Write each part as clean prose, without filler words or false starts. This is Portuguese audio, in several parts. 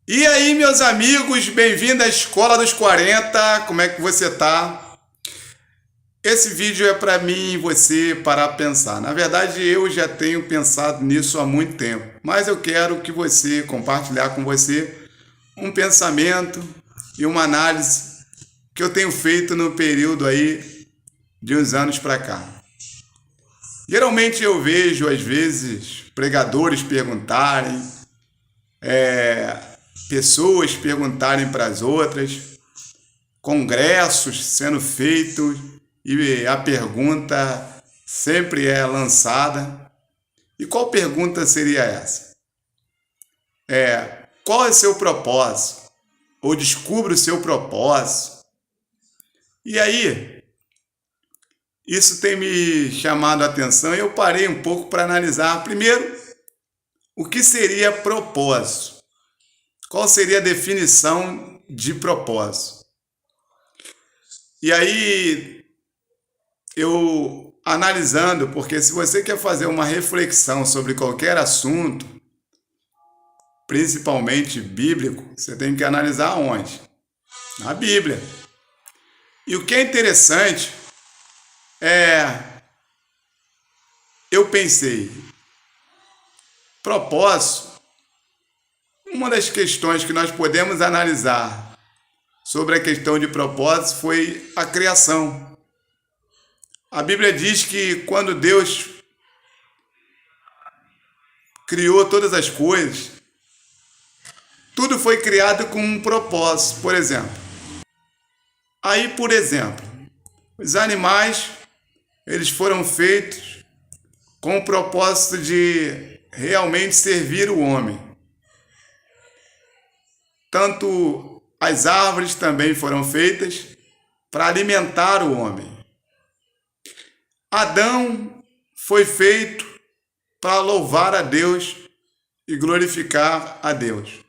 E aí, meus amigos, bem-vindo à Escola dos 40. Como é que você tá? Esse vídeo é para mim e você parar para pensar. Na verdade, eu já tenho pensado nisso há muito tempo, mas eu quero que você compartilhar com você um pensamento e uma análise que eu tenho feito no período aí de uns anos para cá. Geralmente eu vejo, às vezes, pregadores perguntarem, pessoas perguntarem para as outras, congressos sendo feitos e a pergunta sempre é lançada. E qual pergunta seria essa? Qual é seu propósito? Ou descubra o seu propósito. E aí, isso tem me chamado a atenção e eu parei um pouco para analisar. Primeiro, o que seria propósito? Qual seria a definição de propósito? E aí, eu analisando, porque se você quer fazer uma reflexão sobre qualquer assunto, principalmente bíblico, você tem que analisar onde? Na Bíblia. E o que é interessante eu pensei, propósito, uma das questões que nós podemos analisar sobre a questão de propósito foi a criação. A Bíblia diz que quando Deus criou todas as coisas, tudo foi criado com um propósito. Por exemplo, os animais, eles foram feitos com o propósito de realmente servir o homem. Tanto as árvores também foram feitas para alimentar o homem. Adão foi feito para louvar a Deus e glorificar a Deus.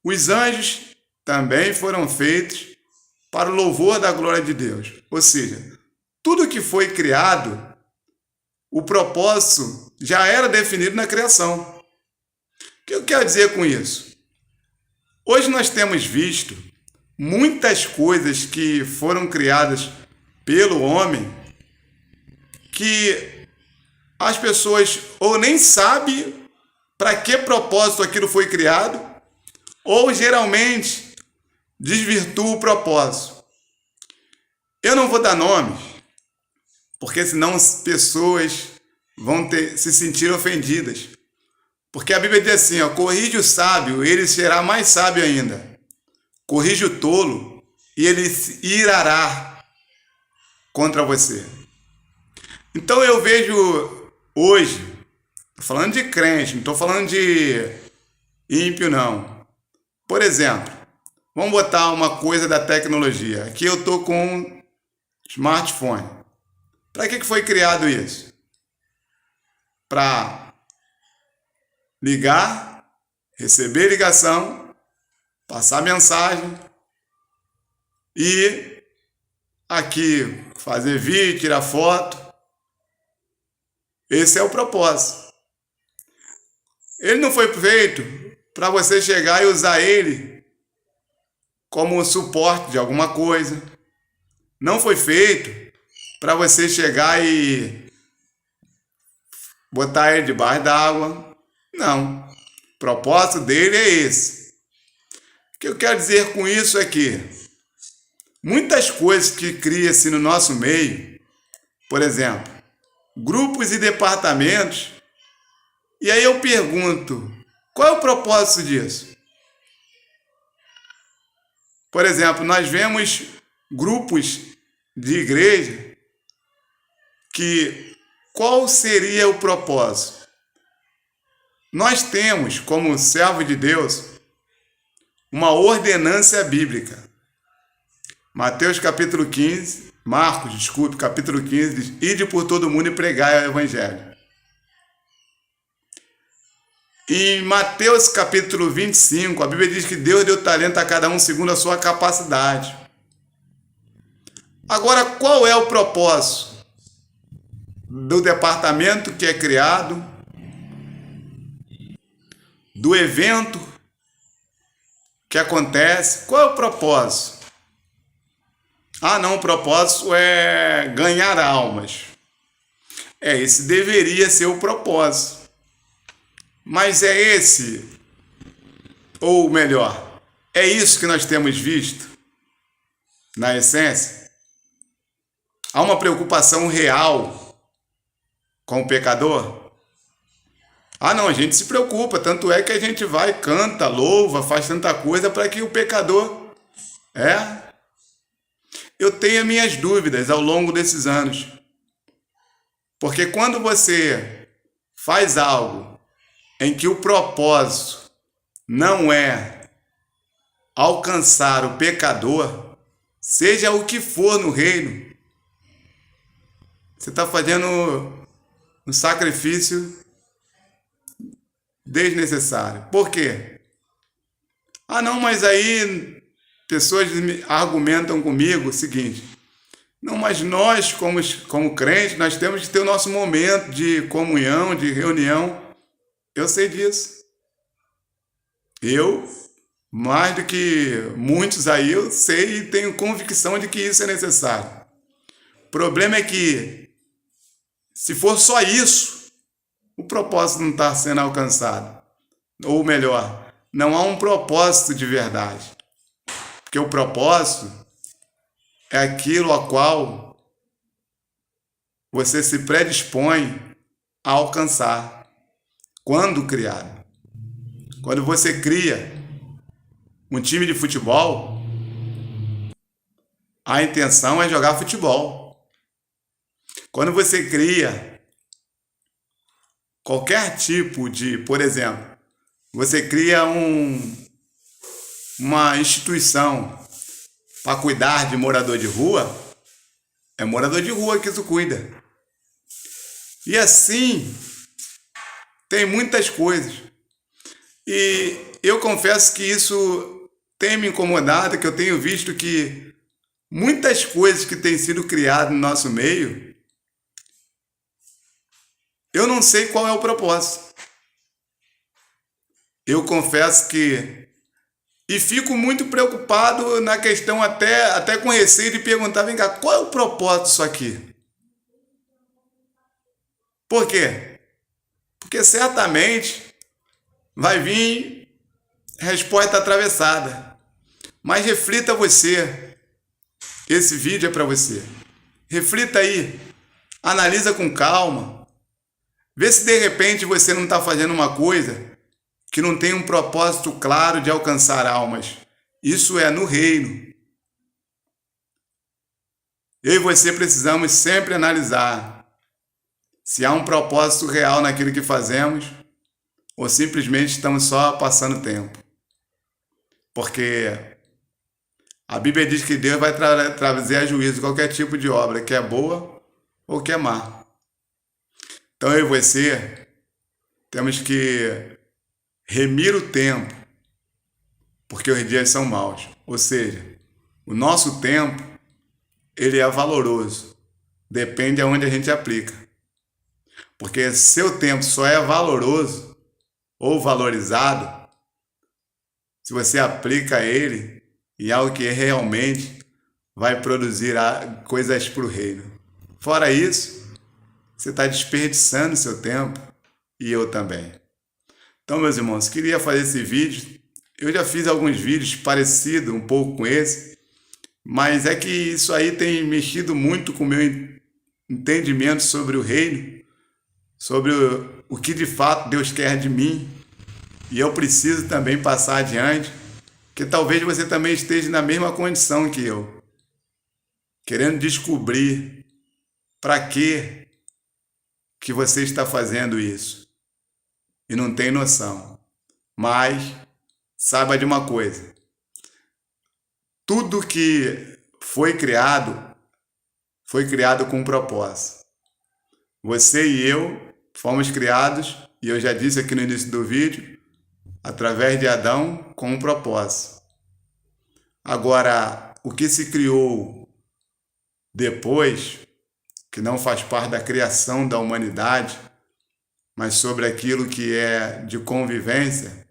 Os anjos também foram feitos para o louvor da glória de Deus. Ou seja, tudo que foi criado, o propósito já era definido na criação. O que eu quero dizer com isso? Hoje nós temos visto muitas coisas que foram criadas pelo homem que as pessoas ou nem sabem para que propósito aquilo foi criado, ou geralmente desvirtua o propósito. Eu não vou dar nomes, porque senão as pessoas vão se sentir ofendidas. Porque a Bíblia diz assim, corrige o sábio, ele será mais sábio ainda. Corrige o tolo, e ele irará contra você. Então eu vejo hoje, estou falando de crente, não estou falando de ímpio não. Por exemplo, vamos botar uma coisa da tecnologia. Aqui eu estou com um smartphone. Para que foi criado isso? Para ligar, receber ligação, passar mensagem e aqui fazer vídeo, tirar foto. Esse é o propósito. Ele não foi feito para você chegar e usar ele como suporte de alguma coisa. Não foi feito para você chegar e botar ele debaixo d'água. Não. O propósito dele é esse. O que eu quero dizer com isso é que muitas coisas que cria-se no nosso meio, por exemplo, grupos e departamentos, e aí eu pergunto, qual é o propósito disso? Por exemplo, nós vemos grupos de igreja que qual seria o propósito? Nós temos, como servo de Deus, uma ordenância bíblica. Marcos, capítulo 15, diz, ide por todo mundo e pregai o evangelho. Em Mateus capítulo 25, a Bíblia diz que Deus deu talento a cada um segundo a sua capacidade. Agora, qual é o propósito do departamento que é criado, do evento que acontece. Qual é o propósito? Ah, não, o propósito é ganhar almas. Esse deveria ser o propósito. Mas é esse, ou melhor, é isso que nós temos visto, na essência? Há uma preocupação real com o pecador? Ah, não, a gente se preocupa, tanto é que a gente vai, canta, louva, faz tanta coisa para que o pecador... Eu tenho as minhas dúvidas ao longo desses anos. Porque quando você faz algo em que o propósito não é alcançar o pecador, seja o que for no reino, você está fazendo um sacrifício desnecessário. Por quê? Ah, não, mas aí pessoas argumentam comigo o seguinte: não, mas nós, como crentes, nós temos que ter o nosso momento de comunhão, de reunião. Eu sei disso. Eu, mais do que muitos aí, eu sei e tenho convicção de que isso é necessário. O problema é que, se for só isso, o propósito não está sendo alcançado. Ou melhor, não há um propósito de verdade. Porque o propósito é aquilo a qual você se predispõe a alcançar quando criado. Quando você cria um time de futebol, a intenção é jogar futebol. Quando você cria qualquer tipo de, por exemplo, você cria uma instituição para cuidar de morador de rua, é morador de rua que isso cuida. E assim, tem muitas coisas. E eu confesso que isso tem me incomodado, que eu tenho visto que muitas coisas que têm sido criadas no nosso meio, eu não sei qual é o propósito. Eu confesso que... E fico muito preocupado na questão, até com receio de perguntar: vem cá, qual é o propósito disso aqui? Por quê? Porque certamente vai vir resposta atravessada. Mas reflita você. Esse vídeo é para você. Reflita aí. Analisa com calma. Vê se de repente você não está fazendo uma coisa que não tem um propósito claro de alcançar almas. Isso é no reino. Eu e você precisamos sempre analisar se há um propósito real naquilo que fazemos ou simplesmente estamos só passando tempo. Porque a Bíblia diz que Deus vai trazer a juízo qualquer tipo de obra, que é boa ou que é má. Então eu e você temos que remir o tempo, porque os dias são maus. Ou seja, o nosso tempo, ele é valoroso. Depende aonde a gente aplica. Porque seu tempo só é valoroso ou valorizado se você aplica ele em algo que realmente vai produzir coisas para o reino. Fora isso, você está desperdiçando seu tempo, e eu também. Então, meus irmãos, queria fazer esse vídeo. Eu já fiz alguns vídeos parecidos um pouco com esse, mas é que isso aí tem mexido muito com o meu entendimento sobre o reino, sobre o que de fato Deus quer de mim, e eu preciso também passar adiante, que talvez você também esteja na mesma condição que eu, querendo descobrir para que você está fazendo isso e não tem noção. Mas saiba de uma coisa: tudo que foi criado com um propósito. Você e eu fomos criados, e eu já disse aqui no início do vídeo, através de Adão, com um propósito. Agora, o que se criou depois, que não faz parte da criação da humanidade, mas sobre aquilo que é de convivência,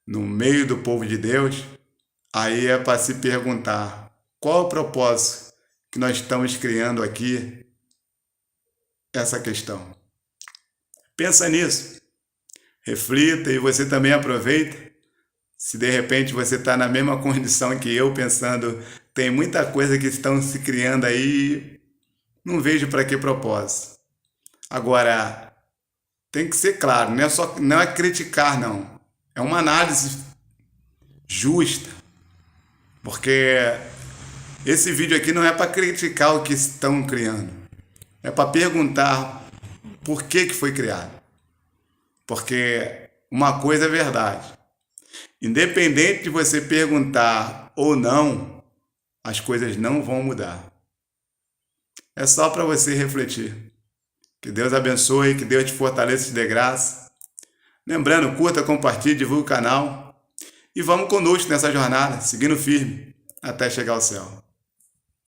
no meio do povo de Deus, aí é para se perguntar qual é o propósito que nós estamos criando aqui, essa questão. Pensa nisso, reflita e você também aproveita. Se de repente você está na mesma condição que eu, pensando, tem muita coisa que estão se criando aí, não vejo para que propósito. Agora, tem que ser claro, não é criticar, não. É uma análise justa, porque esse vídeo aqui não é para criticar o que estão criando, é para perguntar por que foi criado. Porque uma coisa é verdade, independente de você perguntar ou não, as coisas não vão mudar. É só para você refletir. Que Deus abençoe, que Deus te fortaleça e te dê graça. Lembrando, curta, compartilhe, divulgue o canal. E vamos conosco nessa jornada, seguindo firme, até chegar ao céu.